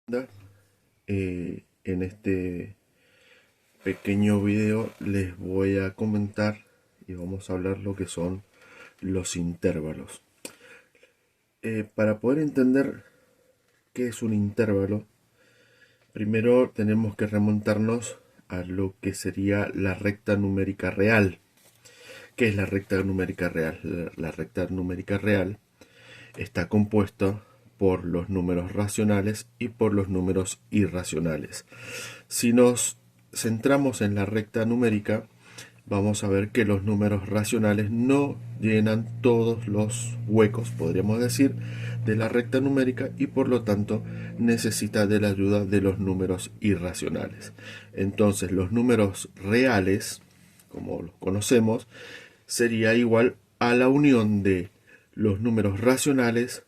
En este pequeño video les voy a comentar y vamos a hablar lo que son los intervalos. Para poder entender qué es un intervalo, primero tenemos que remontarnos a lo que sería la recta numérica real. ¿Qué es la recta numérica real? La recta numérica real está compuesta por los números racionales y por los números irracionales. Si nos centramos en la recta numérica, vamos a ver que los números racionales no llenan todos los huecos, podríamos decir, de la recta numérica y por lo tanto necesita de la ayuda de los números irracionales. Entonces los números reales, como los conocemos, sería igual a la unión de los números racionales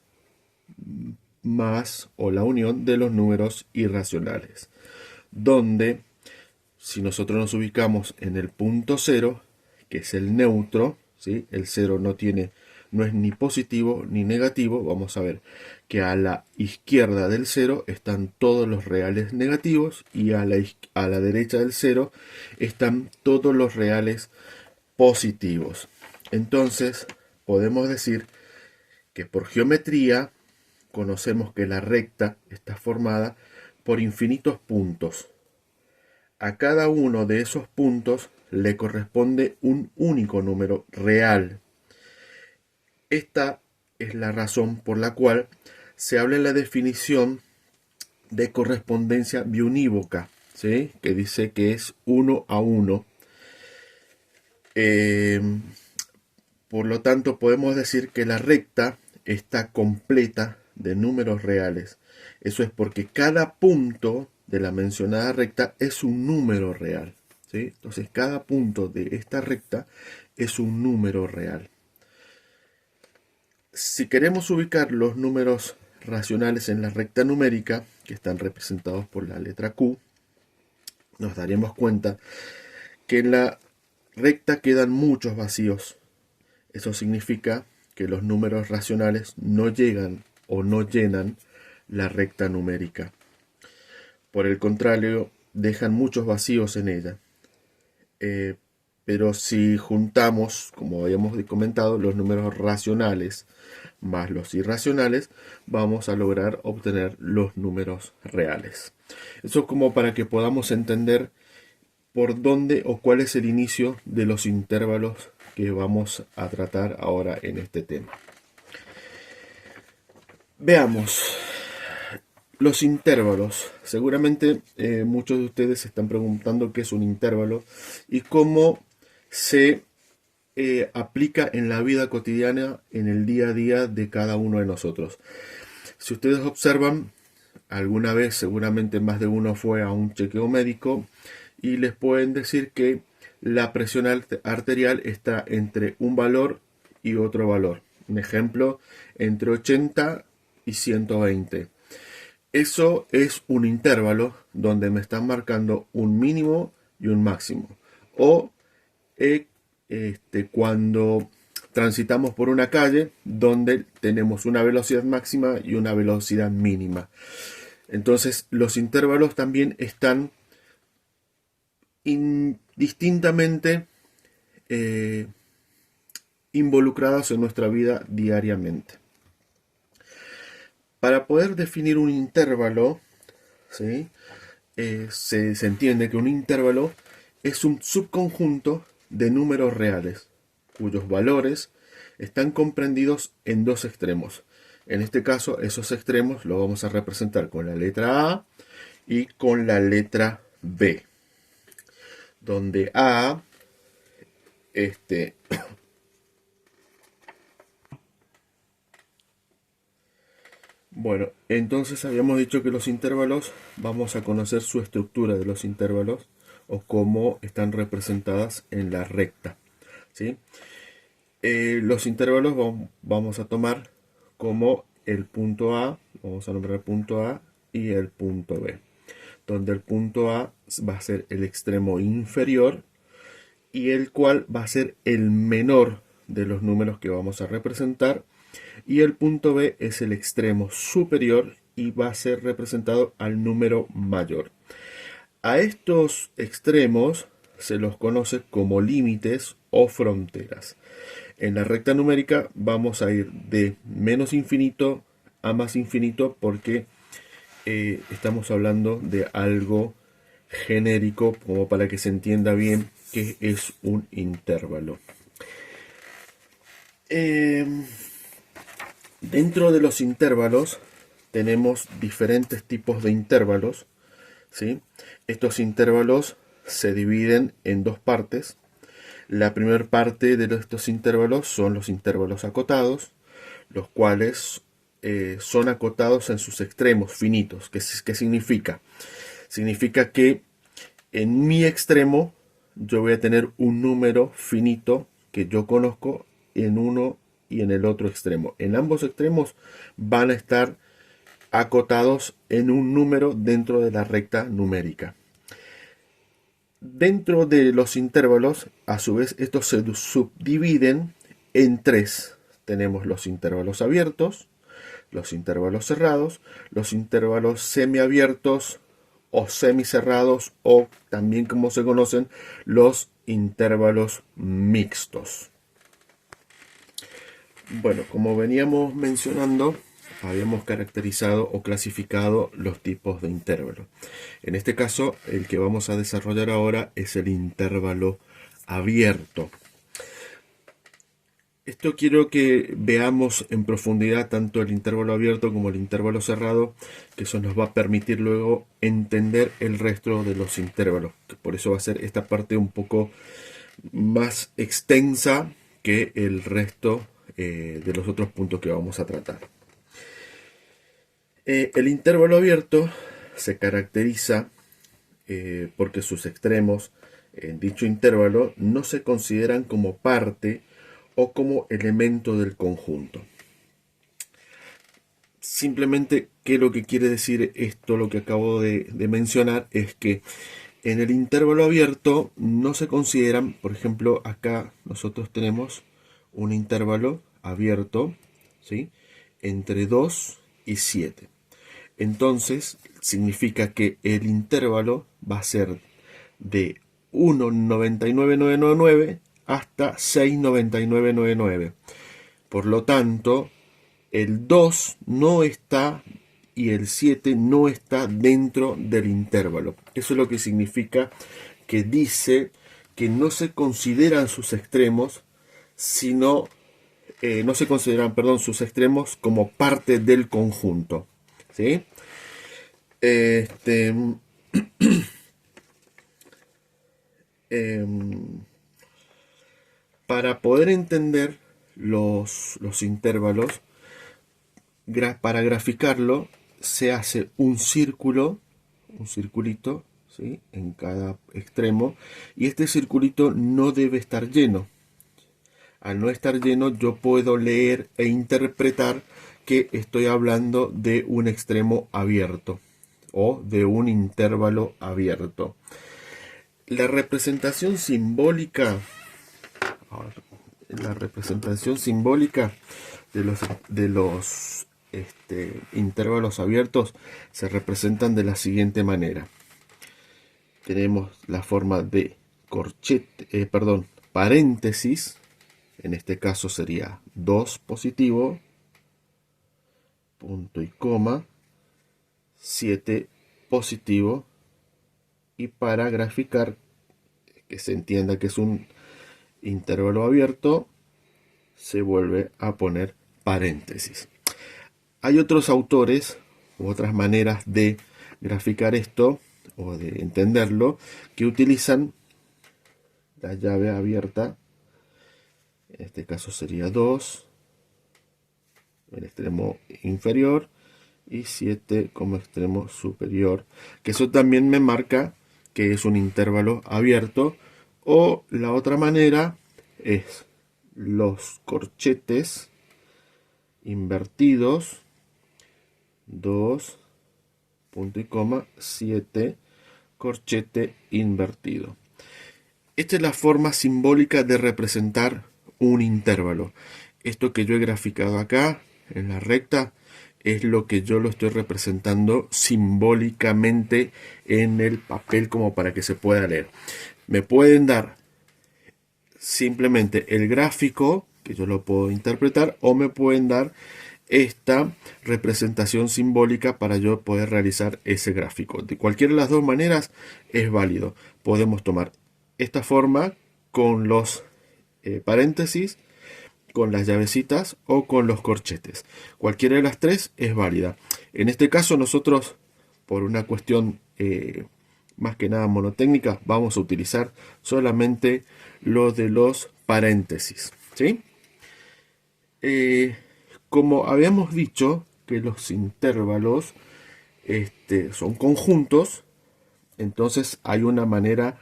más o la unión de los números irracionales, donde si nosotros nos ubicamos en el punto cero, que es el neutro, ¿sí? El cero no es ni positivo ni negativo, vamos a ver que a la izquierda del cero están todos los reales negativos y a la derecha del cero están todos los reales positivos. Entonces, podemos decir que por geometría conocemos que la recta está formada por infinitos puntos. A cada uno de esos puntos le corresponde un único número real. Esta es la razón por la cual se habla en la definición de correspondencia biunívoca, ¿sí? Que dice que es 1 a 1. Por lo tanto, podemos decir que la recta está completa de números reales. Eso es porque cada punto de la mencionada recta es un número real, ¿sí? Entonces, cada punto de esta recta es un número real. Si queremos ubicar los números racionales en la recta numérica, que están representados por la letra Q, nos daremos cuenta que en la recta quedan muchos vacíos. Eso significa que los números racionales no llegan o no llenan la recta numérica. Por el contrario, dejan muchos vacíos en ella. Pero si juntamos, como habíamos comentado, los números racionales más los irracionales, vamos a lograr obtener los números reales. Eso es como para que podamos entender por dónde o cuál es el inicio de los intervalos que vamos a tratar ahora en este tema. Veamos los intervalos. Seguramente muchos de ustedes se están preguntando qué es un intervalo y cómo se aplica en la vida cotidiana, en el día a día de cada uno de nosotros. Si ustedes observan, alguna vez seguramente más de uno fue a un chequeo médico y les pueden decir que la presión arterial está entre un valor y otro valor. Un ejemplo, entre 80 y 120. Eso es un intervalo donde me están marcando un mínimo y un máximo. O cuando transitamos por una calle donde tenemos una velocidad máxima y una velocidad mínima. Entonces los intervalos también están indistintamente involucrados en nuestra vida diariamente. Para poder definir un intervalo, ¿sí? Se entiende que un intervalo es un subconjunto de números reales, cuyos valores están comprendidos en dos extremos. En este caso, esos extremos los vamos a representar con la letra A y con la letra B, donde A, bueno, entonces habíamos dicho que los intervalos, vamos a conocer su estructura de los intervalos o cómo están representadas en la recta, ¿sí? Los intervalos vamos a tomar como el punto A, vamos a nombrar el punto A y el punto B, donde el punto A va a ser el extremo inferior y el cual va a ser el menor de los números que vamos a representar, y el punto B es el extremo superior y va a ser representado al número mayor. A estos extremos se los conoce como límites o fronteras. En la recta numérica vamos a ir de menos infinito a más infinito porque estamos hablando de algo genérico como para que se entienda bien qué es un intervalo. Dentro de los intervalos tenemos diferentes tipos de intervalos, ¿sí? Estos intervalos se dividen en dos partes. La primera parte de estos intervalos son los intervalos acotados, los cuales son acotados en sus extremos finitos. ¿Qué significa? Significa que en mi extremo yo voy a tener un número finito que yo conozco en uno y en el otro extremo. En ambos extremos van a estar acotados en un número dentro de la recta numérica. Dentro de los intervalos, a su vez, estos se subdividen en tres. Tenemos los intervalos abiertos, los intervalos cerrados, los intervalos semiabiertos o semicerrados, o también como se conocen los intervalos mixtos. Bueno, como veníamos mencionando, habíamos caracterizado o clasificado los tipos de intervalos. En este caso, el que vamos a desarrollar ahora es el intervalo abierto. Esto quiero que veamos en profundidad tanto el intervalo abierto como el intervalo cerrado, que eso nos va a permitir luego entender el resto de los intervalos. Por eso va a ser esta parte un poco más extensa que el resto de los otros puntos que vamos a tratar. El intervalo abierto se caracteriza porque sus extremos en dicho intervalo no se consideran como parte o como elemento del conjunto. Simplemente, ¿qué es lo que quiere decir esto? Lo que acabo de mencionar es que en el intervalo abierto no se consideran, por ejemplo, acá nosotros tenemos un intervalo abierto, ¿sí?, entre 2 y 7. Entonces, significa que el intervalo va a ser de 1,99999 hasta 6,99999. Por lo tanto, el 2 no está y el 7 no está dentro del intervalo. Eso es lo que significa que dice que no se consideran sus extremos, sino no se consideran, perdón, sus extremos como parte del conjunto, ¿sí? Para poder entender los intervalos, para graficarlo, se hace un círculo, un circulito, ¿sí?, en cada extremo, y este circulito no debe estar lleno. Al no estar lleno, yo puedo leer e interpretar que estoy hablando de un extremo abierto o de un intervalo abierto. La representación simbólica de los intervalos abiertos se representan de la siguiente manera. Tenemos la forma de paréntesis. En este caso sería 2 positivo, punto y coma, 7 positivo, y para graficar, que se entienda que es un intervalo abierto, se vuelve a poner paréntesis. Hay otros autores u otras maneras de graficar esto o de entenderlo que utilizan la llave abierta. En este caso sería 2, el extremo inferior, y 7 como extremo superior, que eso también me marca que es un intervalo abierto. O la otra manera es los corchetes invertidos, 2, punto y coma, 7, corchete invertido. Esta es la forma simbólica de representar un intervalo. Esto que yo he graficado acá en la recta es lo que yo lo estoy representando simbólicamente en el papel como para que se pueda leer. Me pueden dar simplemente el gráfico, que yo lo puedo interpretar, o me pueden dar esta representación simbólica para yo poder realizar ese gráfico. De cualquiera de las dos maneras es válido. Podemos tomar esta forma con los paréntesis, con las llavecitas o con los corchetes. Cualquiera de las tres es válida. En este caso nosotros, por una cuestión más que nada monotécnica, vamos a utilizar solamente lo de los paréntesis, ¿sí? Como habíamos dicho que los intervalos son conjuntos, entonces hay una manera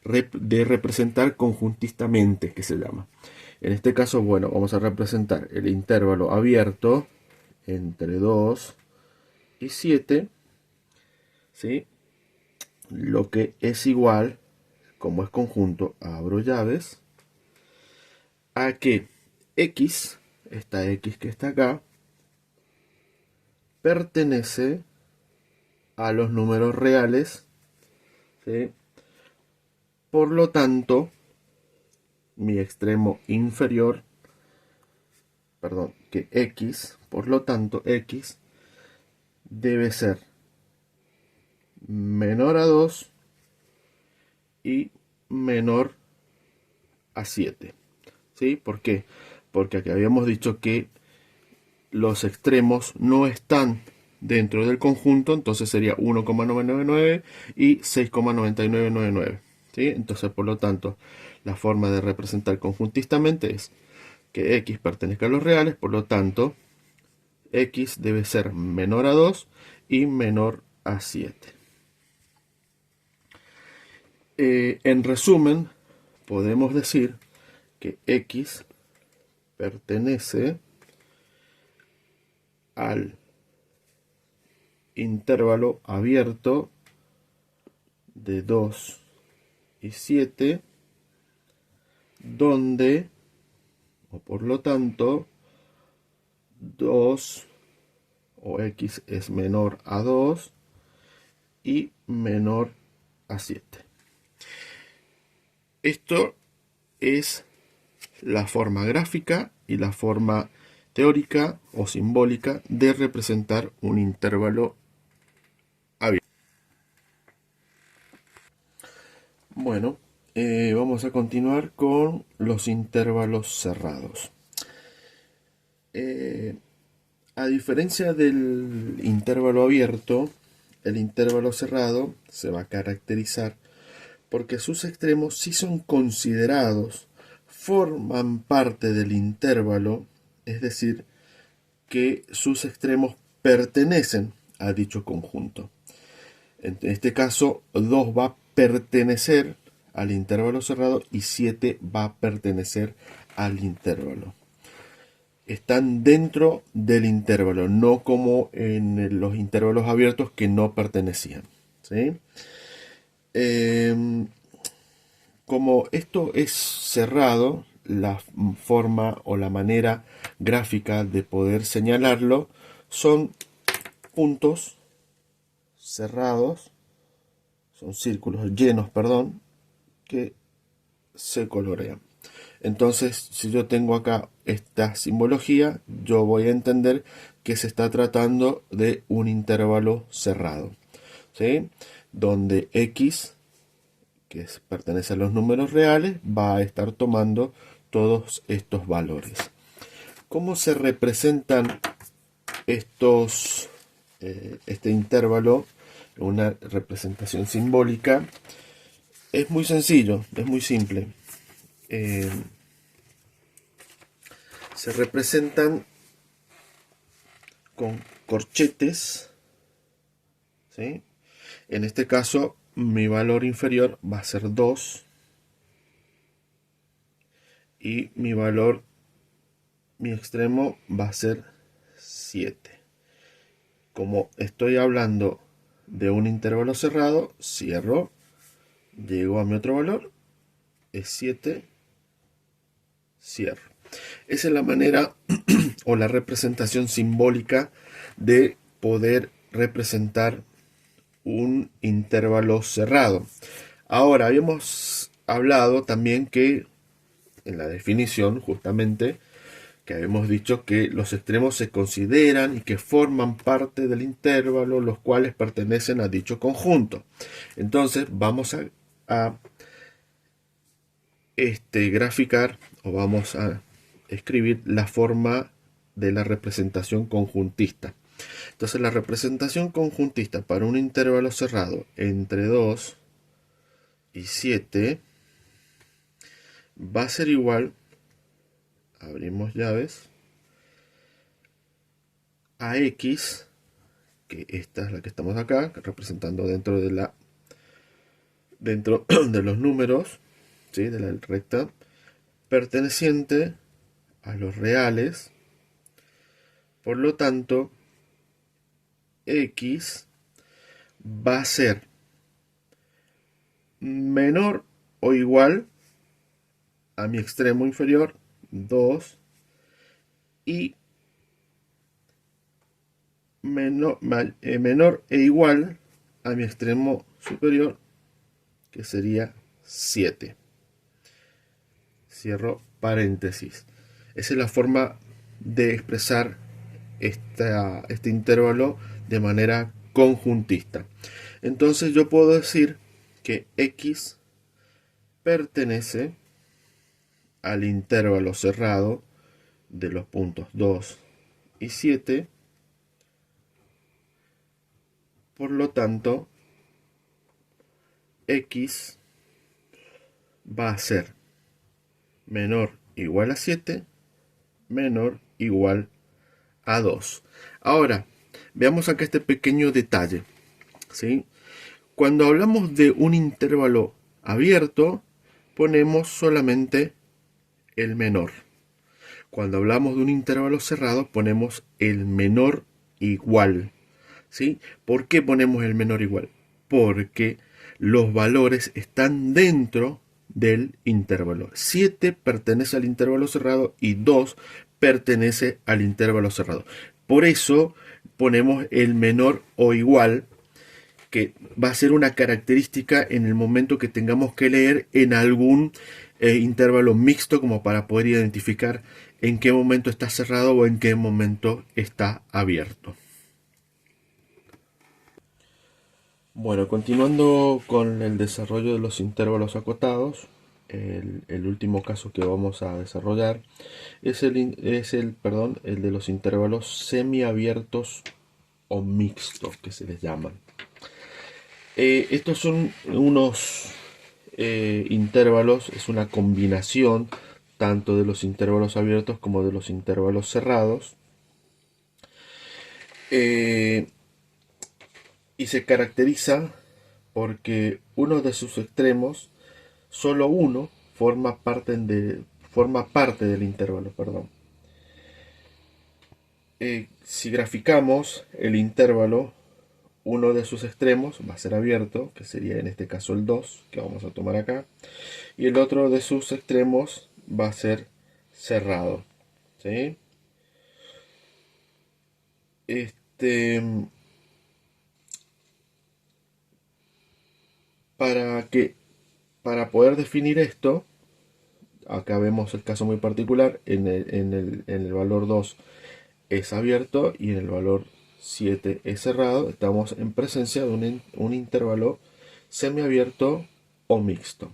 de representar conjuntistamente, que se llama. En este caso, bueno, vamos a representar el intervalo abierto entre 2 y 7, ¿sí? Lo que es igual, como es conjunto, abro llaves, a que x, esta x que está acá, pertenece a los números reales, ¿sí? Por lo tanto, mi extremo inferior, perdón, que x, por lo tanto, x debe ser menor a 2 y menor a 7. ¿Sí? ¿Por qué? Porque aquí habíamos dicho que los extremos no están dentro del conjunto, entonces sería 1,999 y 6,9999. ¿Sí? Entonces, por lo tanto, la forma de representar conjuntistamente es que x pertenezca a los reales, por lo tanto, x debe ser menor a 2 y menor a 7. En resumen, podemos decir que x pertenece al intervalo abierto de 2 y 7, donde, o por lo tanto, 2 o x es menor a 2 y menor a 7. Esto es la forma gráfica y la forma teórica o simbólica de representar un intervalo abierto. Bueno, vamos a continuar con los intervalos cerrados. A diferencia del intervalo abierto, el intervalo cerrado se va a caracterizar porque sus extremos sí son considerados, forman parte del intervalo, es decir, que sus extremos pertenecen a dicho conjunto. En este caso, 2 va a pertenecer al intervalo cerrado y 7 va a pertenecer al intervalo. Están dentro del intervalo, no como en los intervalos abiertos que no pertenecían, ¿sí? Como esto es cerrado, la forma o la manera gráfica de poder señalarlo son puntos cerrados, son círculos llenos, perdón, que se colorean. Entonces, si yo tengo acá esta simbología, yo voy a entender que se está tratando de un intervalo cerrado, ¿sí? Donde x, que pertenece a los números reales, va a estar tomando todos estos valores. ¿Cómo se representan este intervalo? Una representación simbólica. Es muy sencillo, es muy simple. Se representan con corchetes, ¿sí? En este caso, mi valor inferior va a ser 2 y mi extremo va a ser 7. Como estoy hablando de un intervalo cerrado, cierro, llego a mi otro valor, es 7, cierro. Esa es la manera o la representación simbólica de poder representar un intervalo cerrado. Ahora, habíamos hablado también que en la definición, justamente, que habíamos dicho que los extremos se consideran y que forman parte del intervalo, los cuales pertenecen a dicho conjunto. Entonces, vamos a graficar o vamos a escribir la forma de la representación conjuntista. Entonces la representación conjuntista para un intervalo cerrado entre 2 y 7 va a ser igual, abrimos llaves, a x, que esta es la que estamos acá, representando dentro de los números, ¿sí?, de la recta, perteneciente a los reales. Por lo tanto, x va a ser menor o igual a mi extremo inferior, 2, y menor e igual a mi extremo superior, que sería 7. Cierro paréntesis. Esa es la forma de expresar este intervalo de manera conjuntista. Entonces yo puedo decir que x pertenece al intervalo cerrado de los puntos 2 y 7. Por lo tanto, x va a ser menor o igual a 7, menor o igual a 2. Ahora, veamos acá este pequeño detalle, ¿sí? Cuando hablamos de un intervalo abierto, ponemos solamente el menor. Cuando hablamos de un intervalo cerrado, ponemos el menor igual, ¿sí? ¿Por qué ponemos el menor igual? Porque los valores están dentro del intervalo. 7 pertenece al intervalo cerrado y 2 pertenece al intervalo cerrado. Por eso ponemos el menor o igual, que va a ser una característica en el momento que tengamos que leer en algún intervalo mixto, como para poder identificar en qué momento está cerrado o en qué momento está abierto. Bueno, continuando con el desarrollo de los intervalos acotados, el último caso que vamos a desarrollar es el de los intervalos semiabiertos o mixtos, que se les llaman. Estos son unos intervalos, es una combinación tanto de los intervalos abiertos como de los intervalos cerrados. Y se caracteriza porque uno de sus extremos, solo uno, forma parte del intervalo. Si graficamos el intervalo, uno de sus extremos va a ser abierto, que sería en este caso el 2, que vamos a tomar acá, y el otro de sus extremos va a ser cerrado, ¿sí? Para poder definir esto, acá vemos el caso muy particular, en el valor 2 es abierto y en el valor 7 es cerrado. Estamos en presencia de un intervalo semiabierto o mixto.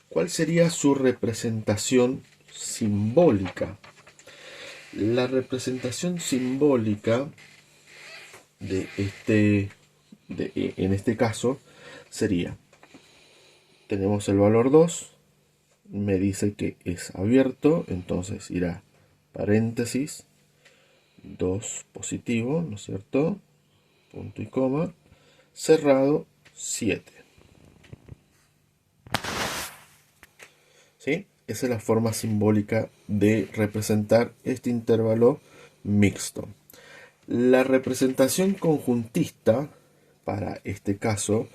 ¿Cuál sería su representación simbólica? La representación simbólica en este caso sería: tenemos el valor 2, me dice que es abierto, entonces irá paréntesis, 2 positivo, ¿no es cierto?, punto y coma, cerrado, 7. ¿Sí? Esa es la forma simbólica de representar este intervalo mixto. La representación conjuntista para este caso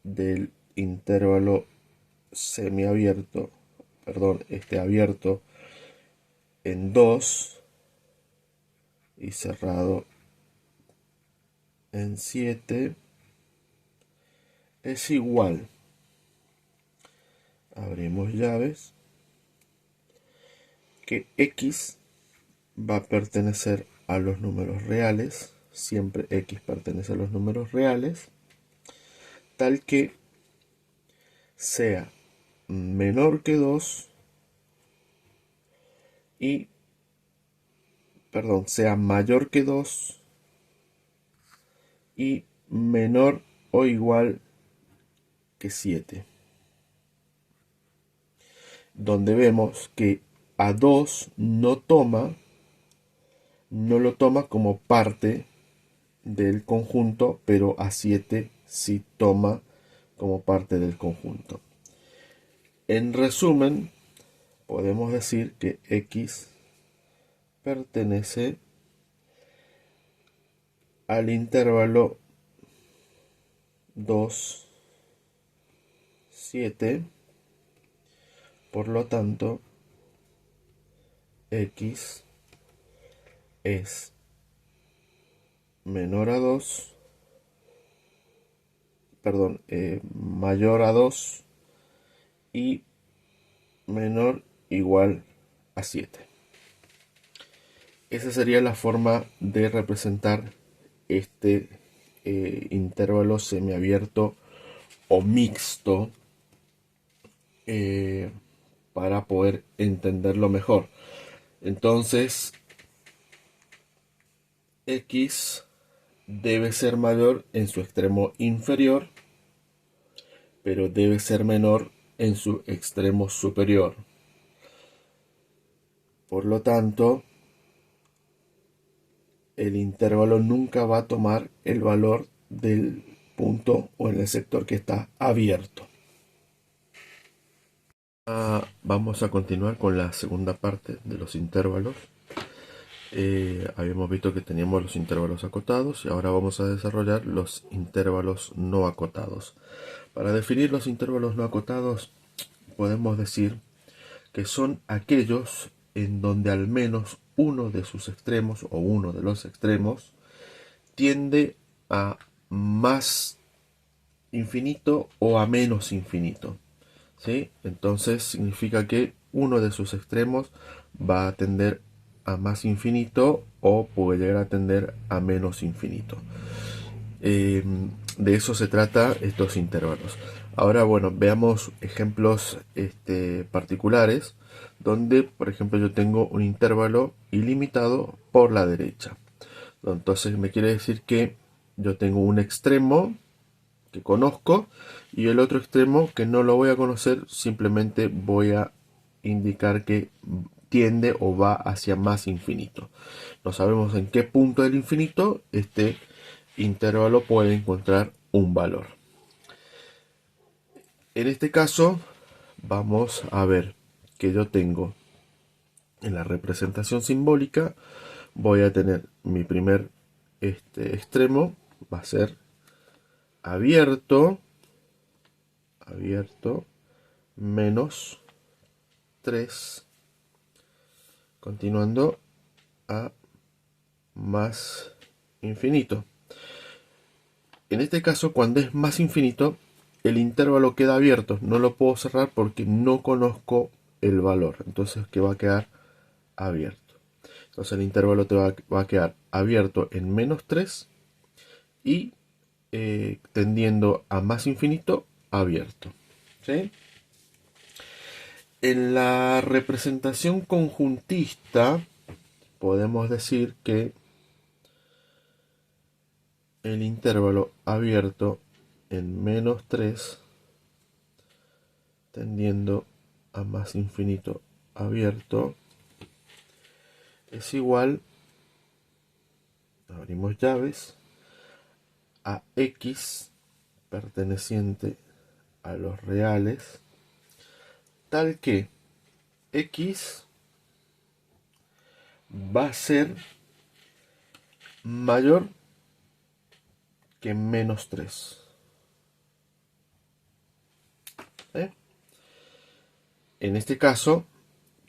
del intervalo semiabierto, abierto en 2 y cerrado en 7 es igual, abrimos llaves, que x va a pertenecer a los números reales, siempre x pertenece a los números reales, tal que sea menor que 2 y, perdón, sea mayor que 2 y menor o igual que 7. Donde vemos que a 2 no lo toma como parte del conjunto, pero a 7 sí toma como parte del conjunto. En resumen, podemos decir que x pertenece al intervalo 2, 7, por lo tanto, x es menor a 2, perdón, mayor a 2 y menor igual a 7. Esa sería la forma de representar este intervalo semiabierto o mixto para poder entenderlo mejor. Entonces, x debe ser mayor en su extremo inferior, pero debe ser menor en su extremo superior. Por lo tanto, el intervalo nunca va a tomar el valor del punto o en el sector que está abierto. Vamos a continuar con la segunda parte de los intervalos. Habíamos visto que teníamos los intervalos acotados y ahora vamos a desarrollar los intervalos no acotados. Para definir los intervalos no acotados podemos decir que son aquellos en donde al menos uno de sus extremos o uno de los extremos tiende a más infinito o a menos infinito, ¿sí? Entonces significa que uno de sus extremos va a tender a más infinito o puede llegar a tender a menos infinito. De eso se trata estos intervalos. Ahora, bueno, veamos ejemplos particulares donde, por ejemplo, yo tengo un intervalo ilimitado por la derecha. Entonces me quiere decir que yo tengo un extremo que conozco y el otro extremo que no lo voy a conocer, simplemente voy a indicar que tiende o va hacia más infinito. No sabemos en qué punto del infinito este intervalo puede encontrar un valor. En este caso vamos a ver que yo tengo en la representación simbólica, voy a tener mi primer extremo, va a ser abierto menos 3, continuando a más infinito. En este caso, cuando es más infinito, el intervalo queda abierto, no lo puedo cerrar porque no conozco el valor, entonces que va a quedar abierto. Entonces el intervalo va a quedar abierto en menos 3 y tendiendo a más infinito, abierto. ¿Sí? En la representación conjuntista podemos decir que el intervalo abierto en menos 3 tendiendo a más infinito abierto es igual, abrimos llaves, a x perteneciente a los reales, tal que x va a ser mayor que menos 3. En este caso,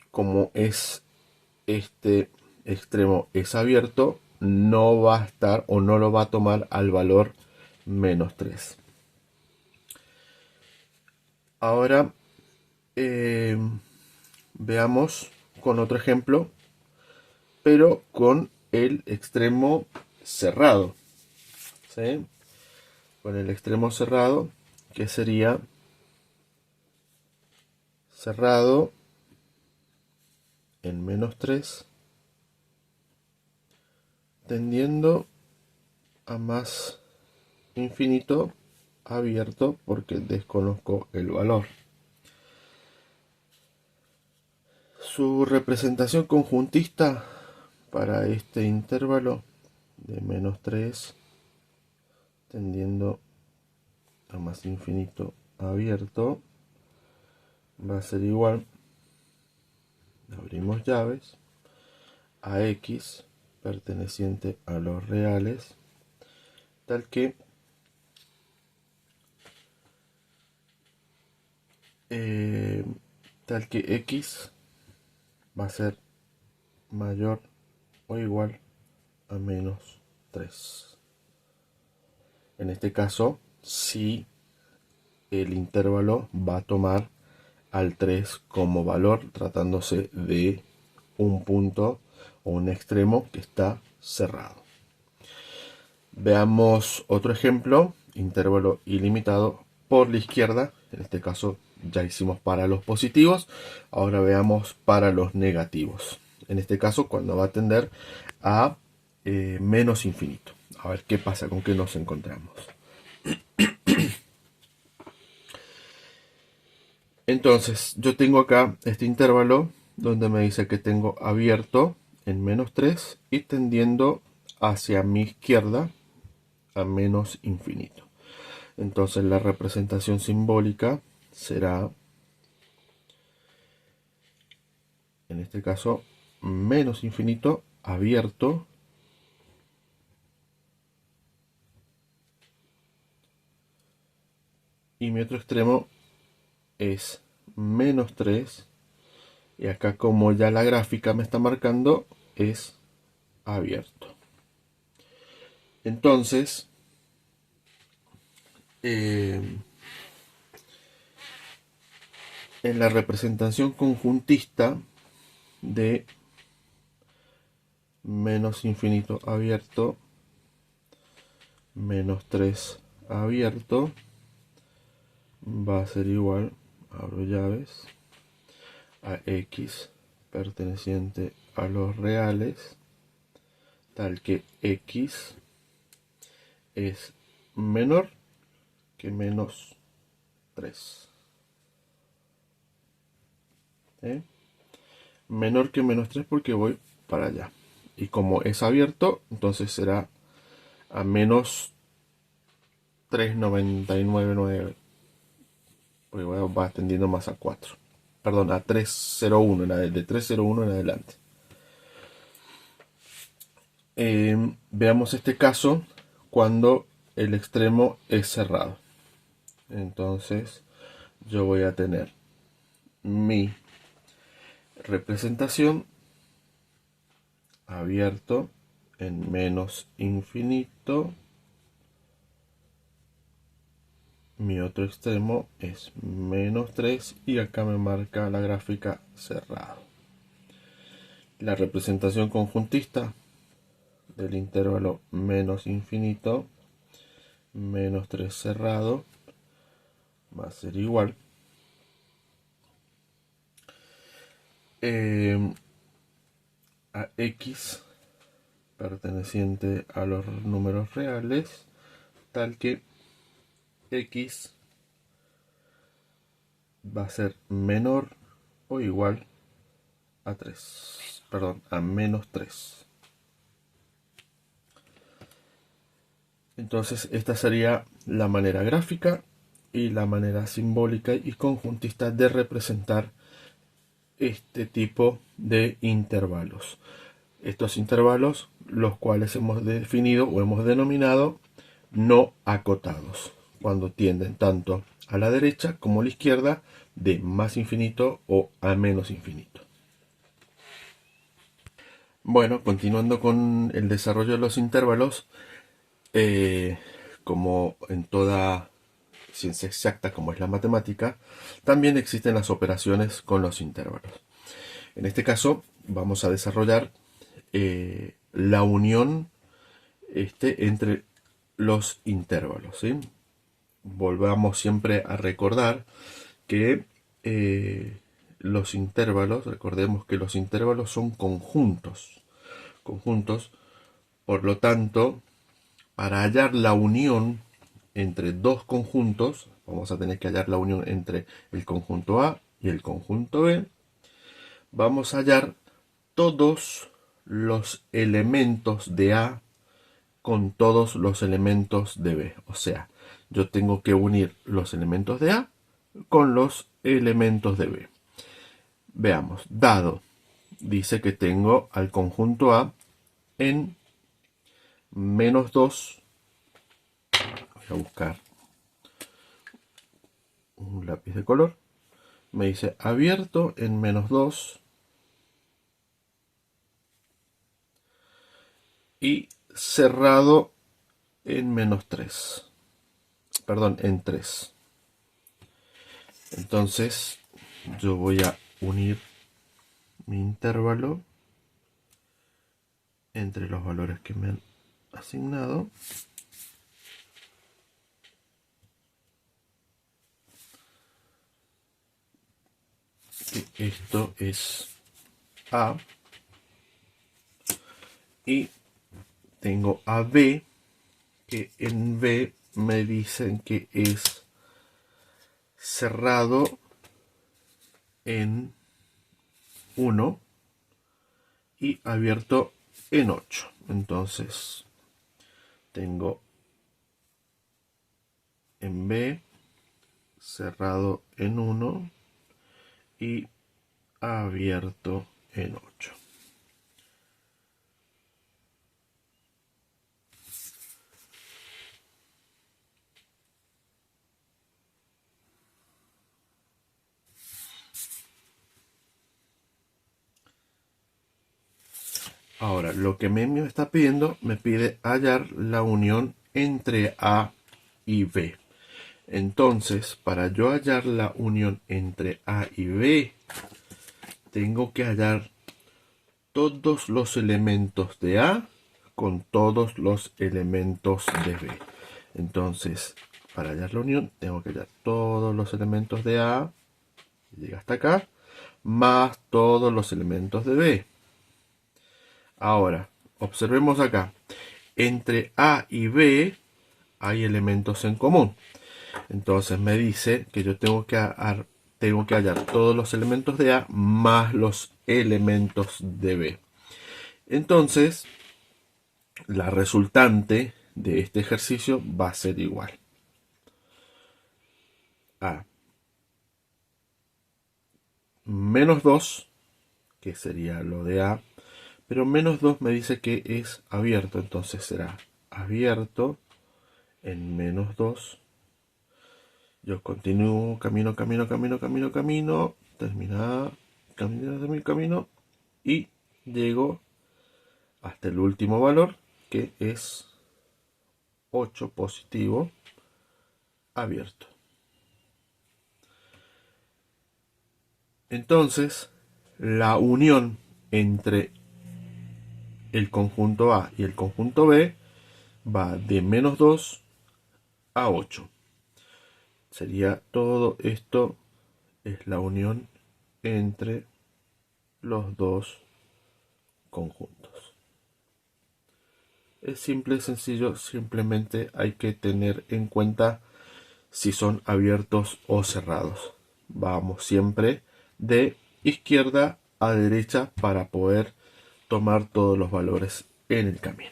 como es este extremo es abierto, no va a estar o no lo va a tomar al valor menos 3. Ahora veamos con otro ejemplo, pero con el extremo cerrado. ¿Sí? Con el extremo cerrado, que sería cerrado en menos 3, tendiendo a más infinito abierto porque desconozco el valor. Su representación conjuntista para este intervalo de menos 3 tendiendo a más infinito abierto va a ser igual, abrimos llaves, a x perteneciente a los reales, tal que x va a ser mayor o igual a menos 3. En este caso, si el intervalo va a tomar al 3 como valor, tratándose de un punto o un extremo que está cerrado. Veamos otro ejemplo, intervalo ilimitado por la izquierda. En este caso ya hicimos para los positivos, ahora veamos para los negativos. En este caso cuando va a tender a menos infinito. A ver qué pasa, con qué nos encontramos. Entonces yo tengo acá este intervalo donde me dice que tengo abierto en menos 3 y tendiendo hacia mi izquierda a menos infinito. Entonces la representación simbólica será, en este caso, menos infinito abierto y mi otro extremo es menos 3 y acá, como ya la gráfica me está marcando, es abierto. Entonces en la representación conjuntista de menos infinito abierto, menos 3 abierto, va a ser igual, abro llaves, a x perteneciente a los reales, tal que x es menor que menos 3. ¿Eh? Menor que menos 3 porque voy para allá. Y como es abierto, entonces será a menos 3,999. Porque va tendiendo más a 4. Perdón, a 301, de 301 en adelante. Veamos este caso cuando el extremo es cerrado. Entonces yo voy a tener mi representación abierto en menos infinito. Mi otro extremo es menos 3 y acá me marca la gráfica cerrado. La representación conjuntista del intervalo menos infinito menos 3 cerrado va a ser igual a x perteneciente a los números reales, tal que x va a ser menor o igual a 3, perdón, a menos 3. Entonces esta sería la manera gráfica y la manera simbólica y conjuntista de representar este tipo de intervalos. Estos intervalos, los cuales hemos definido o hemos denominado no acotados, cuando tienden tanto a la derecha como a la izquierda de más infinito o a menos infinito. Bueno, continuando con el desarrollo de los intervalos, eh, como en toda ciencia exacta como es la matemática, también existen las operaciones con los intervalos. En este caso vamos a desarrollar la unión entre los intervalos, ¿sí? Volvamos siempre a recordar que los intervalos, recordemos que los intervalos son conjuntos, por lo tanto, para hallar la unión entre dos conjuntos, vamos a tener que hallar la unión entre el conjunto A y el conjunto B, vamos a hallar todos los elementos de A con todos los elementos de B. O sea, yo tengo que unir los elementos de A con los elementos de B. Veamos, dado, dice que tengo al conjunto A en -2. Voy a buscar un lápiz de color. Me dice abierto en -2 y cerrado en -3. Perdón, en 3. Entonces yo voy a unir mi intervalo entre los valores que me han asignado. Esto es A. Y tengo a B, que en B me dicen que es cerrado en 1 y abierto en 8. Entonces tengo en B cerrado en 1 y abierto en 8. Ahora, lo que me está pidiendo, me pide hallar la unión entre A y B. Entonces, para yo hallar la unión entre A y B, tengo que hallar todos los elementos de A con todos los elementos de B. Entonces, para hallar la unión, tengo que hallar todos los elementos de A, llega hasta acá, más todos los elementos de B. Ahora, observemos acá. Entre A y B hay elementos en común. Entonces me dice que yo tengo que hallar todos los elementos de A más los elementos de B. Entonces, la resultante de este ejercicio va a ser igual a -2, que sería lo de A, pero -2 me dice que es abierto, entonces será abierto en -2. Yo continúo, camino, termina, camino y llego hasta el último valor, que es 8 positivo abierto. Entonces, la unión entre el conjunto A y el conjunto B va de -2 a 8. Sería todo esto, es la unión entre los dos conjuntos. Es simple, sencillo, simplemente hay que tener en cuenta si son abiertos o cerrados. Vamos siempre de izquierda a derecha para poder tomar todos los valores en el camino.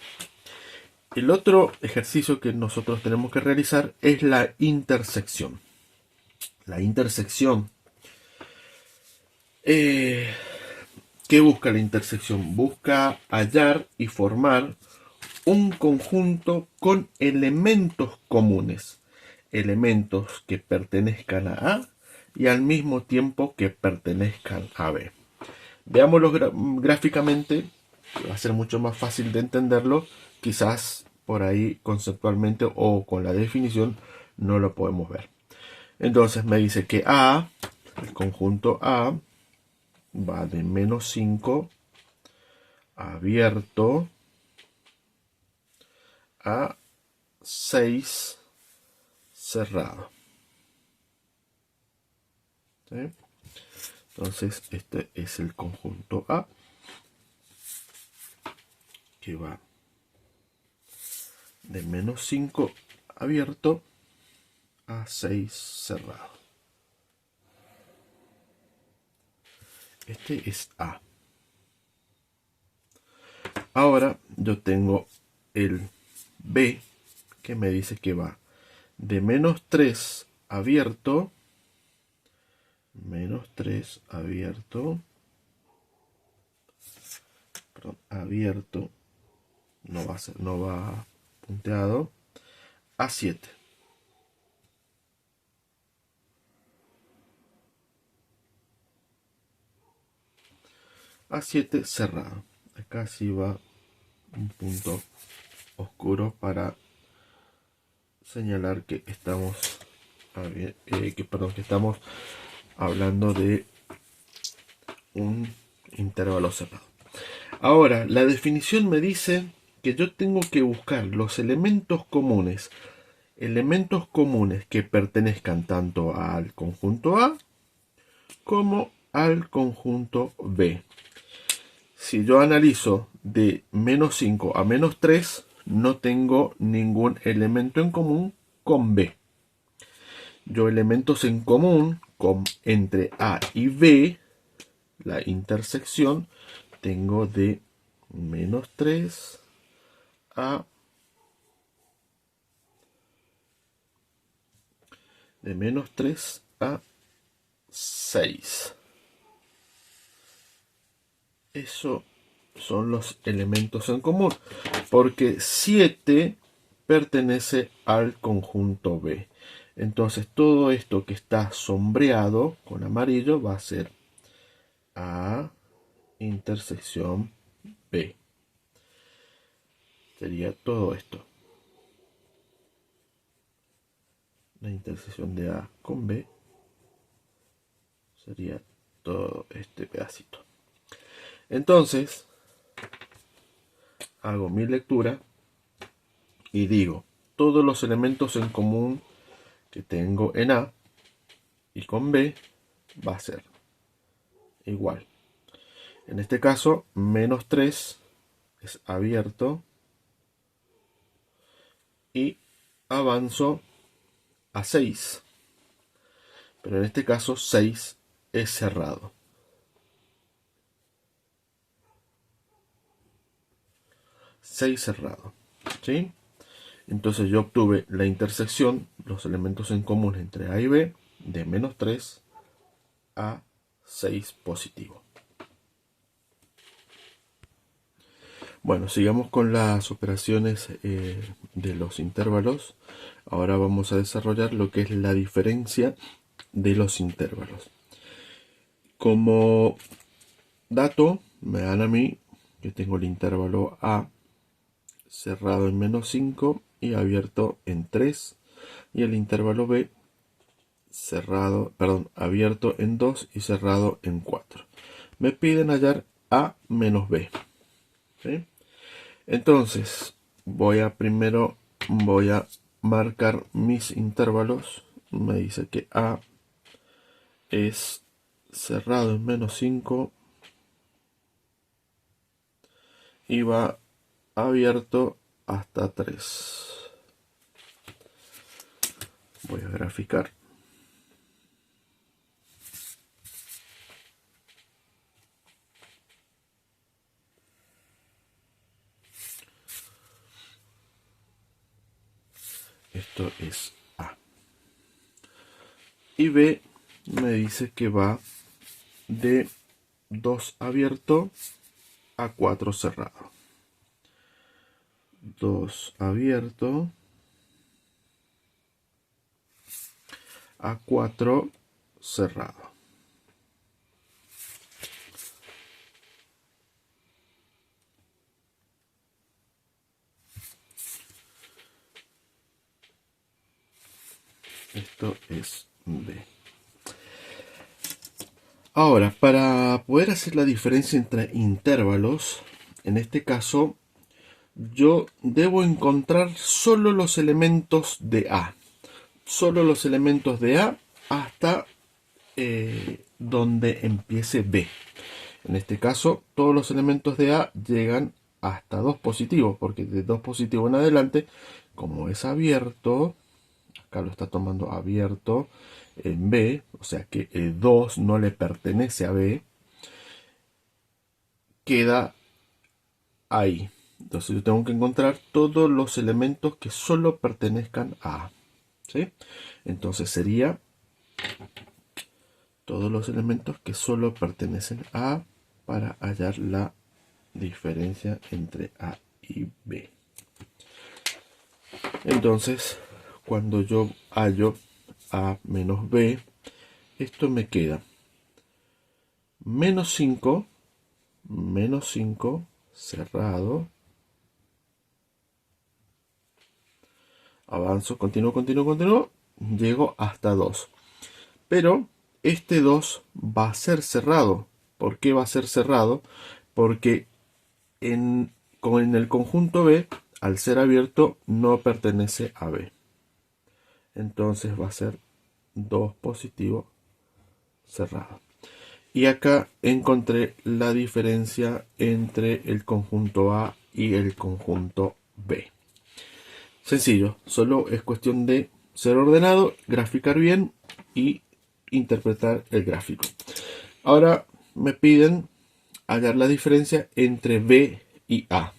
El otro ejercicio que nosotros tenemos que realizar es la intersección. La intersección. ¿Qué busca la intersección? Busca hallar y formar un conjunto con elementos comunes. Elementos que pertenezcan a A y al mismo tiempo que pertenezcan a B. Veámoslo gráficamente va a ser mucho más fácil de entenderlo. Quizás por ahí conceptualmente o con la definición no lo podemos ver. Entonces me dice que A, el conjunto A, va de menos 5 abierto a 6 cerrado. ¿Sí? Entonces este es el conjunto A, que va de menos 5 abierto a 6 cerrado. Este es A. Ahora yo tengo el B, que me dice que va de menos 3 abierto, menos 3 abierto, perdón, abierto, no va punteado, a 7. A 7 cerrado. Acá sí va un punto oscuro para señalar que estamos que estamos hablando de un intervalo cerrado. Ahora, la definición me dice que yo tengo que buscar los elementos comunes que pertenezcan tanto al conjunto A como al conjunto B. Si yo analizo de menos 5 a menos 3, no tengo ningún elemento en común con B. Yo elementos en común entre A y B, la intersección, tengo de menos 3 a de menos 3 a 6. Eso son los elementos en común, porque 7 pertenece al conjunto B. Entonces todo esto que está sombreado con amarillo va a ser A intersección B. Sería todo esto. La intersección de A con B sería todo este pedacito. Entonces, hago mi lectura y digo, todos los elementos en común que tengo en A y con B va a ser igual. En este caso, menos 3 es abierto y avanzo a 6. Pero en este caso 6 es cerrado. 6 cerrado. ¿Sí? Entonces yo obtuve la intersección, los elementos en común entre A y B, de menos 3 a 6 positivo. Bueno, sigamos con las operaciones de los intervalos. Ahora vamos a desarrollar lo que es la diferencia de los intervalos. Como dato, me dan a mí que tengo el intervalo A cerrado en menos 5 y abierto en 3, y el intervalo B abierto en 2 y cerrado en 4. Me piden hallar A menos B. ¿Sí? Entonces, voy a marcar mis intervalos. Me dice que A es cerrado en menos 5 y va abierto hasta 3. Voy a graficar. Esto es A. Y B me dice que va de 2 abierto a 4 cerrado. 2 abierto a 4 cerrado. esto es B. Ahora, para poder hacer la diferencia entre intervalos, en este caso, yo debo encontrar solo los elementos de A. Solo los elementos de A hasta donde empiece B. En este caso, todos los elementos de A llegan hasta 2 positivos, porque de 2 positivos en adelante, como es abierto, acá lo está tomando abierto en B, o sea que el 2 no le pertenece a B, queda ahí. Entonces yo tengo que encontrar todos los elementos que solo pertenezcan a A. ¿Sí? Entonces sería todos los elementos que solo pertenecen a A para hallar la diferencia entre A y B. Entonces, cuando yo hallo A menos B, esto me queda menos 5 cerrado. Avanzo, continúo, llego hasta 2. Pero este 2 va a ser cerrado. ¿Por qué va a ser cerrado? Porque en el conjunto B, al ser abierto, no pertenece a B. Entonces va a ser 2 positivo cerrado. Y acá encontré la diferencia entre el conjunto A y el conjunto B. Sencillo, solo es cuestión de ser ordenado, graficar bien y interpretar el gráfico. Ahora me piden hallar la diferencia entre B y A.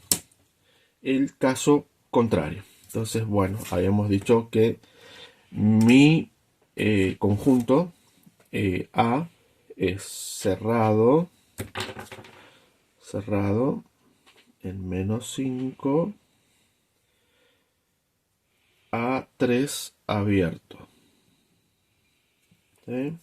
El caso contrario. Entonces, bueno, habíamos dicho que mi conjunto A es cerrado en menos 5 a 3 abierto. ¿Sí?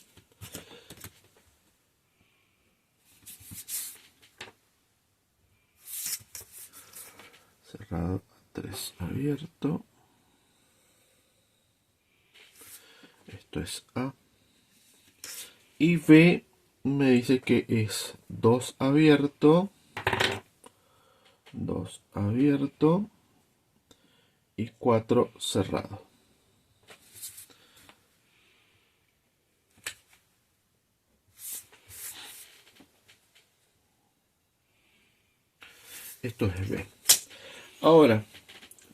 Cerrado a 3 abierto. Esto es A. Y B me dice que es 2 abierto y 4 cerrado. Esto es B. Ahora,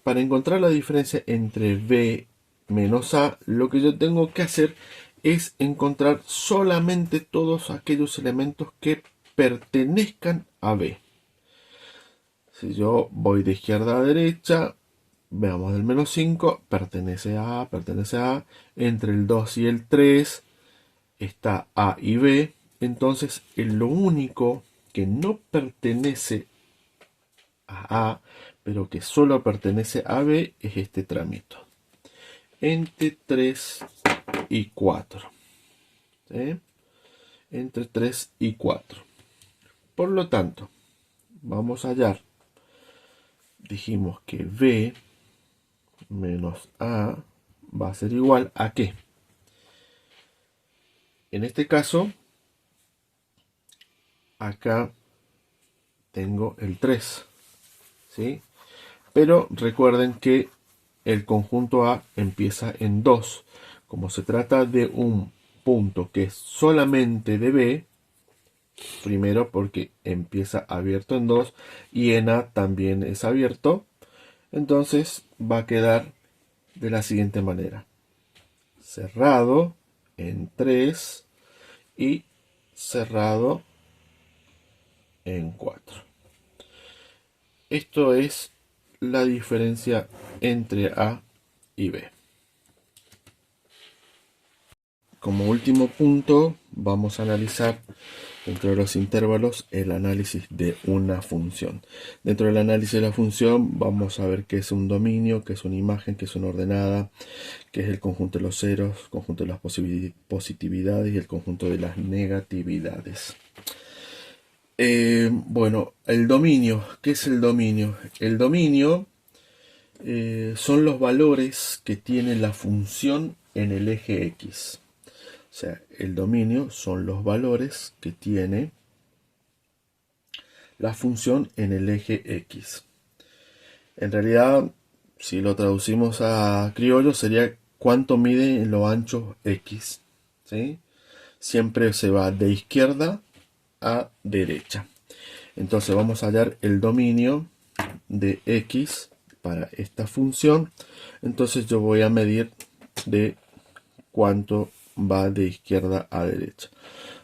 para encontrar la diferencia entre B menos A, lo que yo tengo que hacer es encontrar solamente todos aquellos elementos que pertenezcan a B. Si yo voy de izquierda a derecha, veamos el menos 5, pertenece a A, entre el 2 y el 3 está A y B, entonces lo único que no pertenece a A, pero que solo pertenece a B, es este tramito. Entre 3 y 4. ¿Sí? Entre 3 y 4. Por lo tanto, vamos a hallar. Dijimos que B menos A va a ser igual a ¿qué? En este caso, acá tengo el 3. ¿Sí? Pero recuerden que el conjunto A empieza en 2. Como se trata de un punto que es solamente de B, primero porque empieza abierto en 2 y en A también es abierto, entonces va a quedar de la siguiente manera: cerrado en 3 y cerrado en 4. Esto es la diferencia entre A y B. Como último punto, vamos a analizar dentro de los intervalos el análisis de una función. Dentro del análisis de la función vamos a ver qué es un dominio, qué es una imagen, qué es una ordenada, qué es el conjunto de los ceros, el conjunto de las positividades y el conjunto de las negatividades. Bueno, el dominio. ¿Qué es el dominio? El dominio son los valores que tiene la función en el eje X. O sea, el dominio son los valores que tiene la función en el eje X. En realidad, si lo traducimos a criollo, sería cuánto mide en lo ancho X. ¿Sí? Siempre se va de izquierda a derecha. Entonces vamos a hallar el dominio de X para esta función. Entonces yo voy a medir de cuánto va de izquierda a derecha.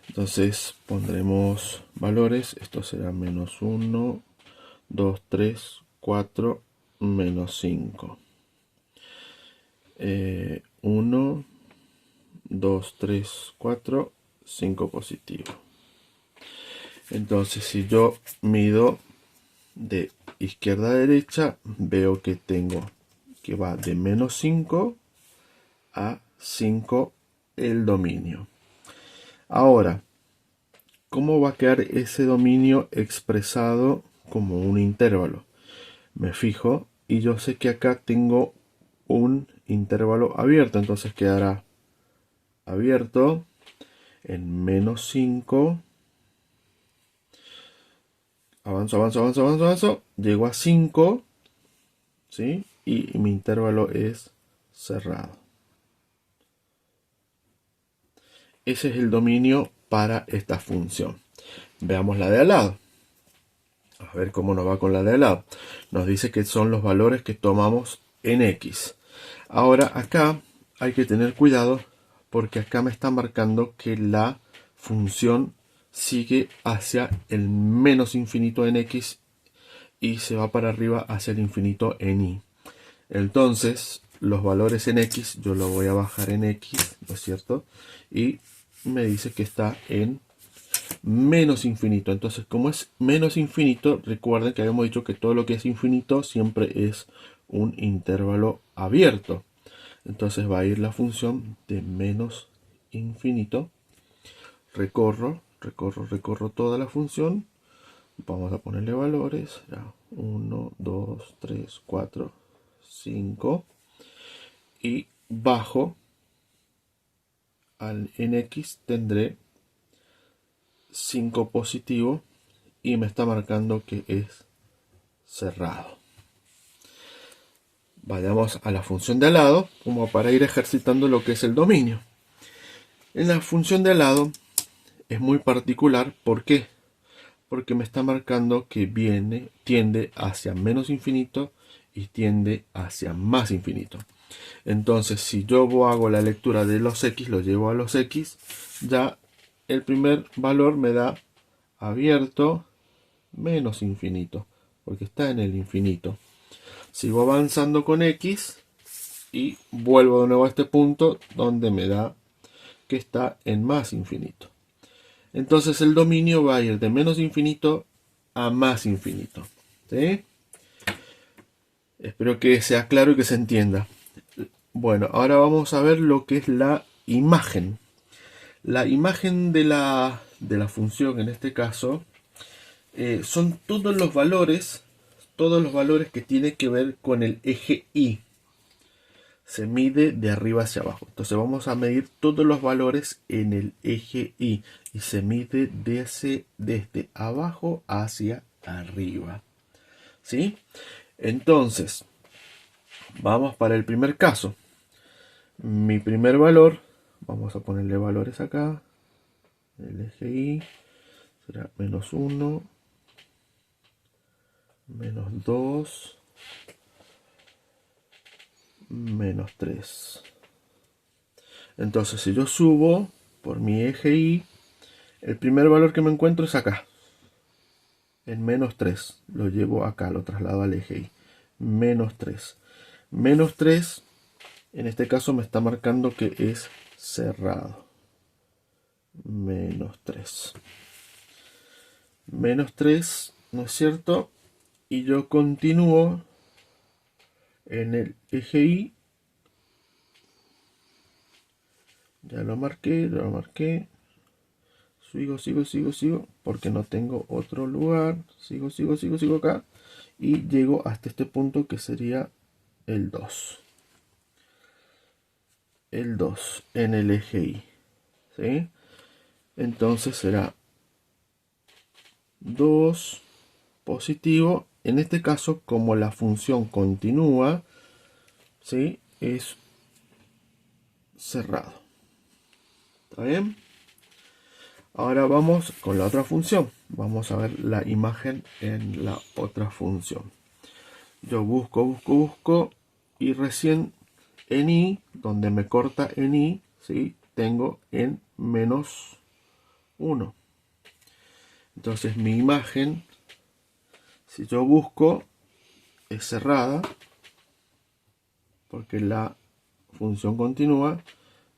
Entonces pondremos valores. Esto será menos 1, 2, 3, 4, menos 5. 1, 2, 3, 4, 5 positivo. Entonces si yo mido de izquierda a derecha, veo que tengo que va de menos 5 a 5 el dominio. Ahora, ¿cómo va a quedar ese dominio expresado como un intervalo? Me fijo y yo sé que acá tengo un intervalo abierto, entonces quedará abierto en menos 5. Avanzo, llego a 5, ¿sí? Y mi intervalo es cerrado. Ese es el dominio para esta función. Veamos la de al lado. A ver cómo nos va con la de al lado. Nos dice que son los valores que tomamos en X. Ahora acá hay que tener cuidado porque acá me está marcando que la función sigue hacia el menos infinito en X y se va para arriba hacia el infinito en Y. Entonces los valores en X yo lo voy a bajar en X, ¿no es cierto? Y me dice que está en menos infinito. Entonces, como es menos infinito, recuerden que habíamos dicho que todo lo que es infinito siempre es un intervalo abierto. Entonces va a ir la función de menos infinito. Recorro toda la función. Vamos a ponerle valores. 1, 2, 3, 4, 5. Y bajo en X tendré 5 positivo y me está marcando que es cerrado. Vayamos a la función de al lado como para ir ejercitando lo que es el dominio. En la función de al lado es muy particular. ¿Por qué? Porque me está marcando que tiende hacia menos infinito y tiende hacia más infinito. Entonces, si yo hago la lectura de los X, lo llevo a los X, ya el primer valor me da abierto menos infinito, porque está en el infinito. Sigo avanzando con X y vuelvo de nuevo a este punto donde me da que está en más infinito. Entonces el dominio va a ir de menos infinito a más infinito. ¿Sí? Espero que sea claro y que se entienda. Bueno, ahora vamos a ver lo que es la imagen. La imagen de la función en este caso son todos los valores que tienen que ver con el eje Y. Se mide de arriba hacia abajo. Entonces vamos a medir todos los valores en el eje Y y se mide desde abajo hacia arriba. ¿Sí? Entonces, vamos para el primer caso. Mi primer valor, vamos a ponerle valores acá. El eje Y será menos 1, menos 2, menos 3. Entonces, si yo subo por mi eje Y, el primer valor que me encuentro es acá, en menos 3. Lo llevo acá, lo traslado al eje Y. Menos 3. Menos 3, en este caso me está marcando que es cerrado. Menos 3. Menos 3, ¿no es cierto? Y yo continúo en el eje Y. Ya lo marqué. Sigo, porque no tengo otro lugar. Sigo acá. Y llego hasta este punto que sería el 2. el 2 en el eje Y, ¿sí? Entonces será 2 positivo. En este caso, como la función continúa, ¿sí? Es cerrado. ¿Está bien? Ahora vamos con la otra función. Vamos a ver la imagen en la otra función. Yo busco y recién en Y, donde me corta en Y, ¿sí? Tengo en menos 1. Entonces mi imagen, si yo busco, es cerrada, porque la función continúa,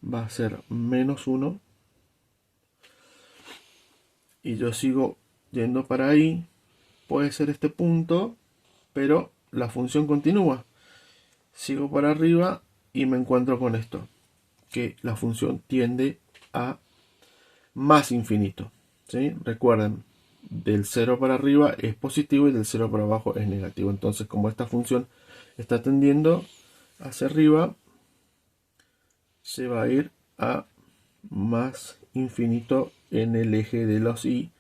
va a ser menos 1. Y yo sigo yendo para ahí, puede ser este punto, pero la función continúa. Sigo para arriba y me encuentro con esto, que la función tiende a más infinito, ¿sí? Recuerden, del 0 para arriba es positivo y del 0 para abajo es negativo. Entonces, como esta función está tendiendo hacia arriba, se va a ir a más infinito en el eje de los Y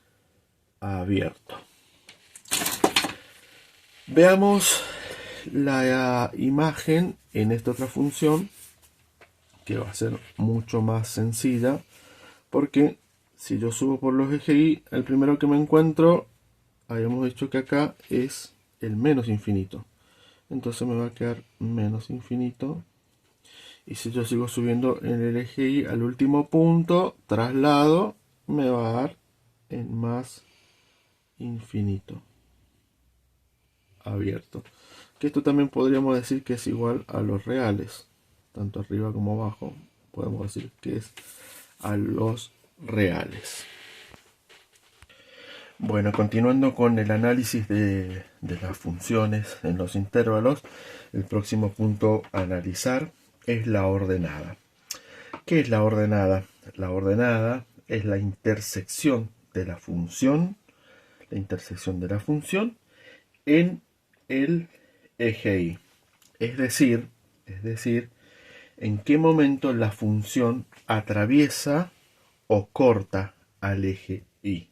abierto. Veamos la imagen en esta otra función, que va a ser mucho más sencilla, porque si yo subo por los ejes Y, el primero que me encuentro, habíamos dicho que acá es el menos infinito. Entonces me va a quedar menos infinito. Y si yo sigo subiendo en el eje Y al último punto, traslado, me va a dar en más infinito abierto. Que esto también podríamos decir que es igual a los reales. Tanto arriba como abajo. Podemos decir que es a los reales. Bueno, continuando con el análisis de las funciones en los intervalos, el próximo punto a analizar es la ordenada. ¿Qué es la ordenada? La ordenada es la intersección de la función en el eje Y. Es decir, en qué momento la función atraviesa o corta al eje Y.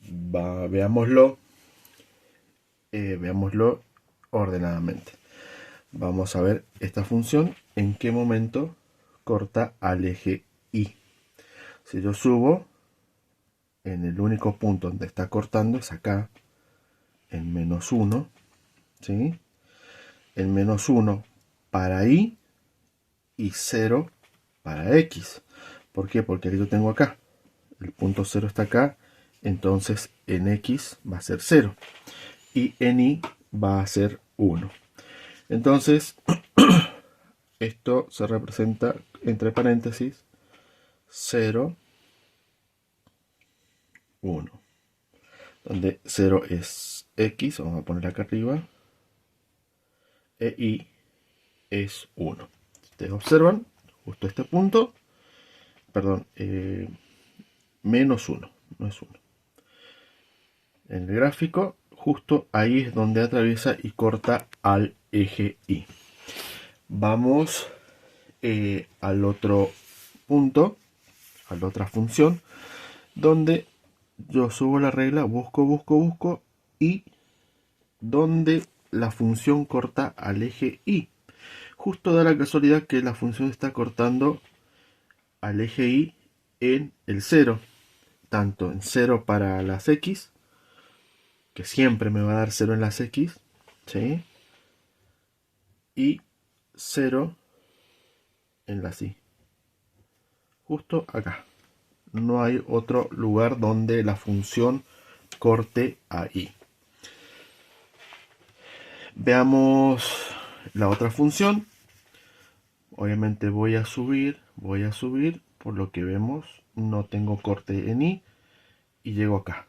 Veámoslo ordenadamente. Vamos a ver esta función en qué momento corta al eje Y. Si yo subo, en el único punto donde está cortando es acá, en menos 1, ¿sí? En menos 1 para Y y 0 para X. ¿Por qué? Porque yo tengo acá, el punto 0 está acá, entonces en X va a ser 0 y en Y va a ser 1. Entonces, esto se representa entre paréntesis 0, 1. Donde 0 es X, vamos a poner acá arriba, e Y es 1. Ustedes observan, justo este punto, perdón, menos 1, no es 1. En el gráfico, justo ahí es donde atraviesa y corta al eje Y. Vamos al otro punto, a la otra función, donde yo subo la regla, busco y donde la función corta al eje Y. Justo da la casualidad que la función está cortando al eje Y en el 0, tanto en 0 para las X, que siempre me va a dar 0 en las X, ¿sí? Y 0 en las Y. Justo acá. No hay otro lugar donde la función corte a Y. Veamos la otra función. Obviamente voy a subir, por lo que vemos no tengo corte en Y y llego acá.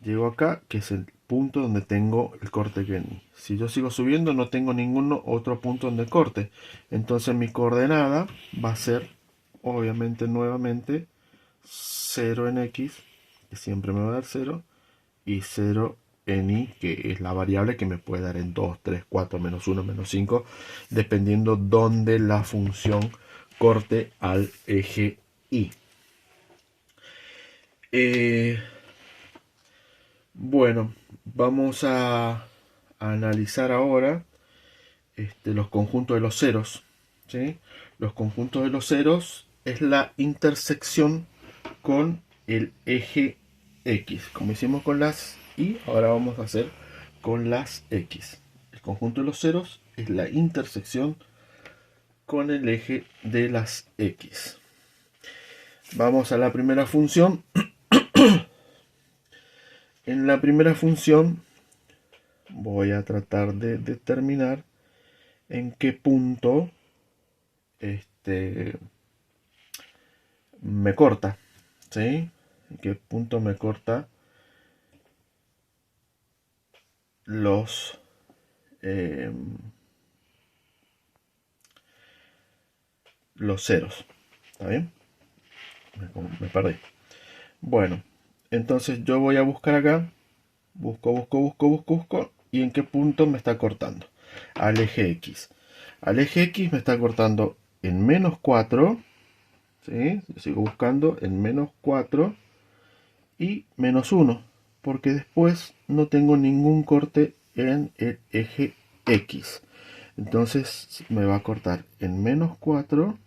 Llego acá, que es el punto donde tengo el corte que en Y. Si yo sigo subiendo no tengo ningún otro punto donde corte. Entonces mi coordenada va a ser, obviamente nuevamente, 0 en X, que siempre me va a dar 0, y 0 en i, que es la variable que me puede dar en 2, 3, 4, menos 1, menos 5, dependiendo dónde la función corte al eje y. Bueno, vamos a analizar ahora los conjuntos de los ceros. ¿Sí? Los conjuntos de los ceros es la intersección con el eje X. Como hicimos con las Y, ahora vamos a hacer con las X. El conjunto de los ceros es la intersección con el eje de las X. Vamos a la primera función. En la primera función voy a tratar de determinar en qué punto me corta. ¿Sí? En qué punto me corta los ceros. ¿Está bien? Me perdí. Bueno, entonces yo voy a buscar acá. Busco. ¿Y en qué punto me está cortando? Al eje X. Al eje X me está cortando en menos 4. ¿Sí? Sigo buscando en menos 4 y menos 1. Porque después no tengo ningún corte en el eje X. Entonces me va a cortar en menos 4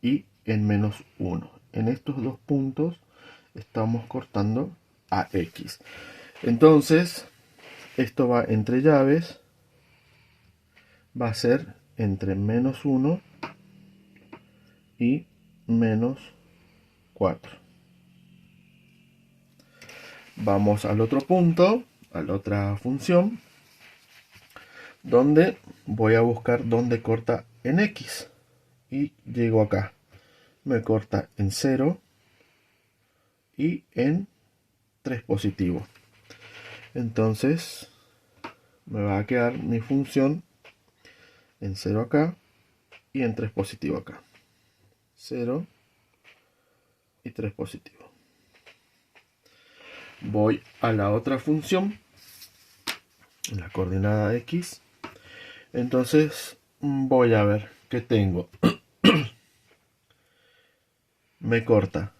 y en menos 1. En estos dos puntos estamos cortando a X. Entonces, esto va entre llaves. Va a ser entre menos 1 y menos 4. Vamos al otro punto, a la otra función, donde voy a buscar dónde corta en X. Y llego acá. Me corta en 0 y en 3 positivo. Entonces me va a quedar mi función en 0 acá y en 3 positivo acá. 0 y 3 positivo. Voy a la otra función, la coordenada X. Entonces voy a ver qué tengo. Me corta.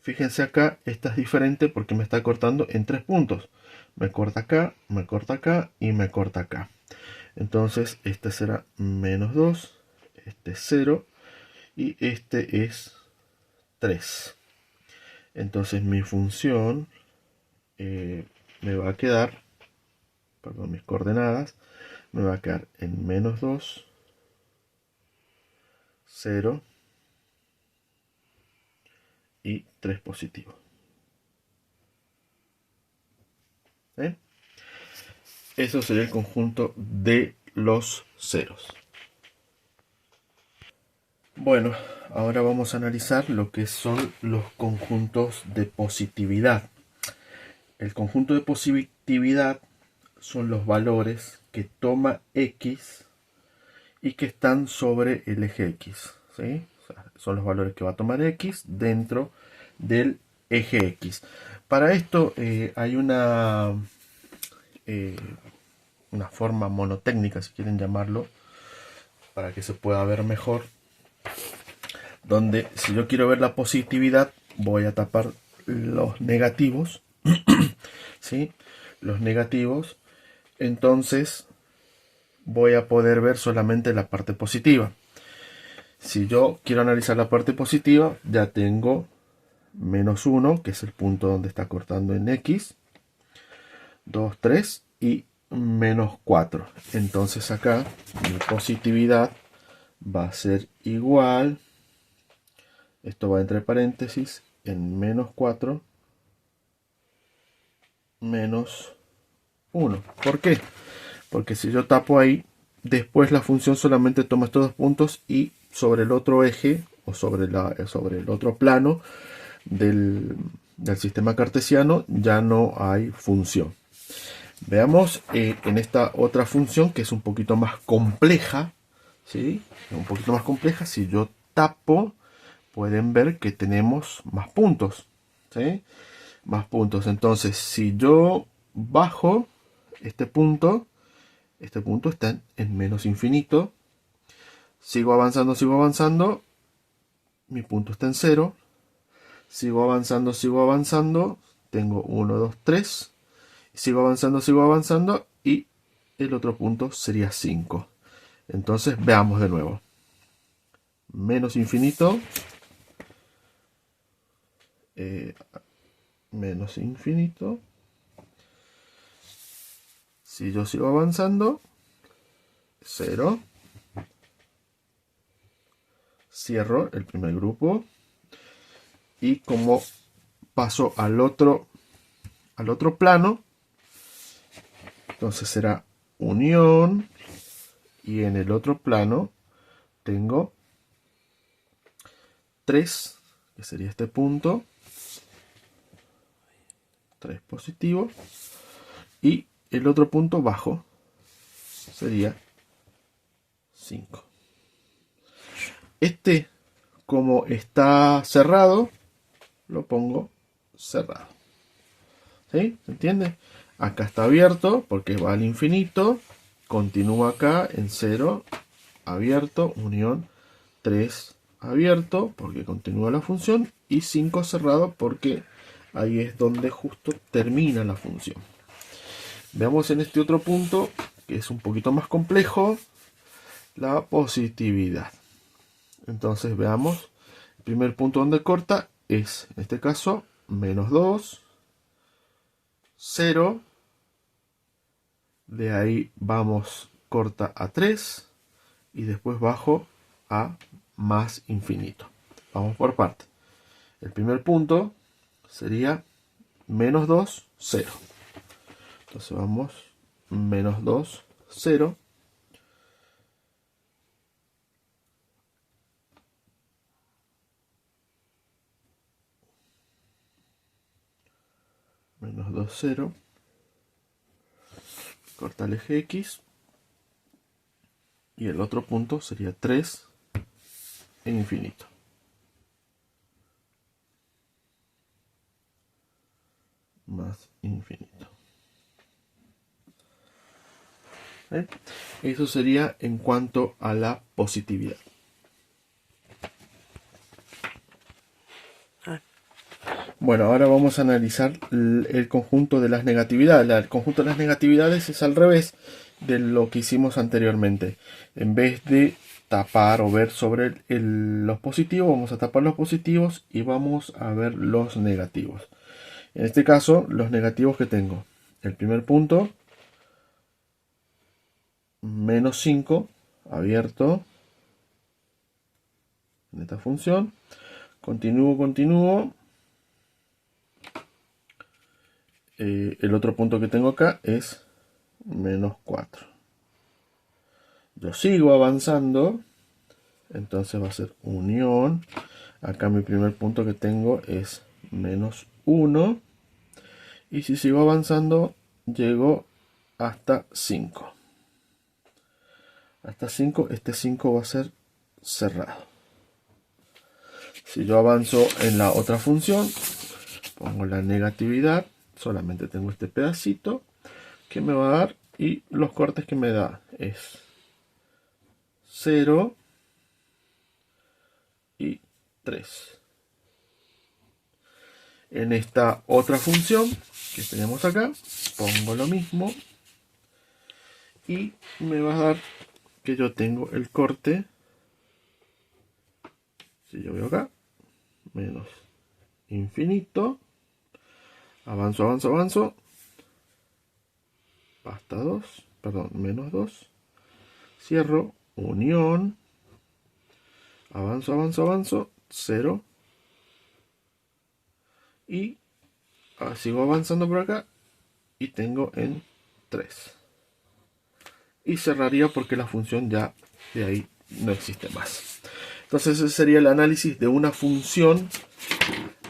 Fíjense acá, esta es diferente porque me está cortando en 3 puntos. Me corta acá y me corta acá. Entonces este será menos 2, este es 0 y este es 3. Entonces mi función me va a quedar, perdón, mis coordenadas, me va a quedar en menos 2, 0 y 3 positivo. ¿Eh? Eso sería el conjunto de los ceros. Bueno, ahora vamos a analizar lo que son los conjuntos de positividad. El conjunto de positividad son los valores que toma X y que están sobre el eje X. ¿Sí? O sea, son los valores que va a tomar X dentro del eje X. Para esto hay una forma monotécnica, si quieren llamarlo, para que se pueda ver mejor, donde si yo quiero ver la positividad voy a tapar los negativos. ¿Sí? Los negativos, entonces voy a poder ver solamente la parte positiva. Si yo quiero analizar la parte positiva, ya tengo menos 1, que es el punto donde está cortando en X, 2, 3 y menos 4. Entonces acá mi positividad va a ser igual, esto va entre paréntesis, en menos 4 menos 1. ¿Por qué? Porque si yo tapo ahí, después la función solamente toma estos dos puntos y sobre el otro eje o sobre el otro plano del sistema cartesiano ya no hay función. Veamos en esta otra función que es un poquito más compleja. ¿Sí? Un poquito más compleja. Si yo tapo, pueden ver que tenemos más puntos. ¿Sí? Más puntos. Entonces, si yo bajo este punto está en menos infinito. Sigo avanzando, mi punto está en 0. Sigo avanzando, tengo 1, 2, 3. Sigo avanzando y el otro punto sería 5. Entonces veamos de nuevo. Menos infinito, menos infinito. Si yo sigo avanzando, 0. Cierro el primer grupo. Y como paso al otro plano, entonces será unión. Y en el otro plano tengo 3, que sería este punto. 3 positivo. Y el otro punto bajo sería 5. Este, como está cerrado, lo pongo cerrado. ¿Sí? ¿Se entiende? Acá está abierto porque va al infinito. Continúa acá en 0, abierto, unión, 3, abierto, porque continúa la función, y 5 cerrado, porque ahí es donde justo termina la función. Veamos en este otro punto, que es un poquito más complejo, la positividad. Entonces veamos, el primer punto donde corta es, en este caso, menos 2, 0, de ahí vamos, corta a 3, y después bajo a más infinito. Vamos por partes. El primer punto sería menos 2, 0. Entonces vamos menos 2, 0. Menos 2, 0. Corta el eje X. Y el otro punto sería 3 en infinito. Más infinito. ¿Eh? Eso sería en cuanto a la positividad. Bueno, ahora vamos a analizar el conjunto de las negatividades. El conjunto de las negatividades es al revés de lo que hicimos anteriormente. En vez de tapar o ver sobre los positivos, vamos a tapar los positivos y vamos a ver los negativos. En este caso, los negativos que tengo. El primer punto, menos 5, abierto en esta función. Continúo. El otro punto que tengo acá es menos 4. Yo sigo avanzando, entonces va a ser unión. Acá mi primer punto que tengo es menos 1. Y si sigo avanzando, llego hasta 5. Hasta 5, este 5 va a ser cerrado. Si yo avanzo en la otra función, pongo la negatividad, solamente tengo este pedacito que me va a dar, y los cortes que me da es 0 y 3. En esta otra función que tenemos acá, pongo lo mismo y me va a dar que yo tengo el corte, si yo veo acá, menos infinito, avanzo, hasta 2, perdón, menos 2, cierro, unión, avanzo, 0, y sigo avanzando por acá y tengo en 3. Y cerraría porque la función ya de ahí no existe más. Entonces ese sería el análisis de una función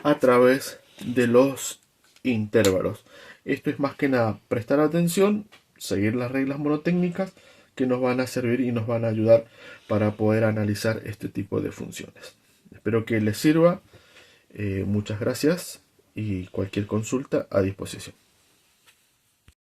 a través de los intervalos. Esto es más que nada prestar atención, seguir las reglas monotécnicas que nos van a servir y nos van a ayudar para poder analizar este tipo de funciones. Espero que les sirva. Muchas gracias y cualquier consulta a disposición.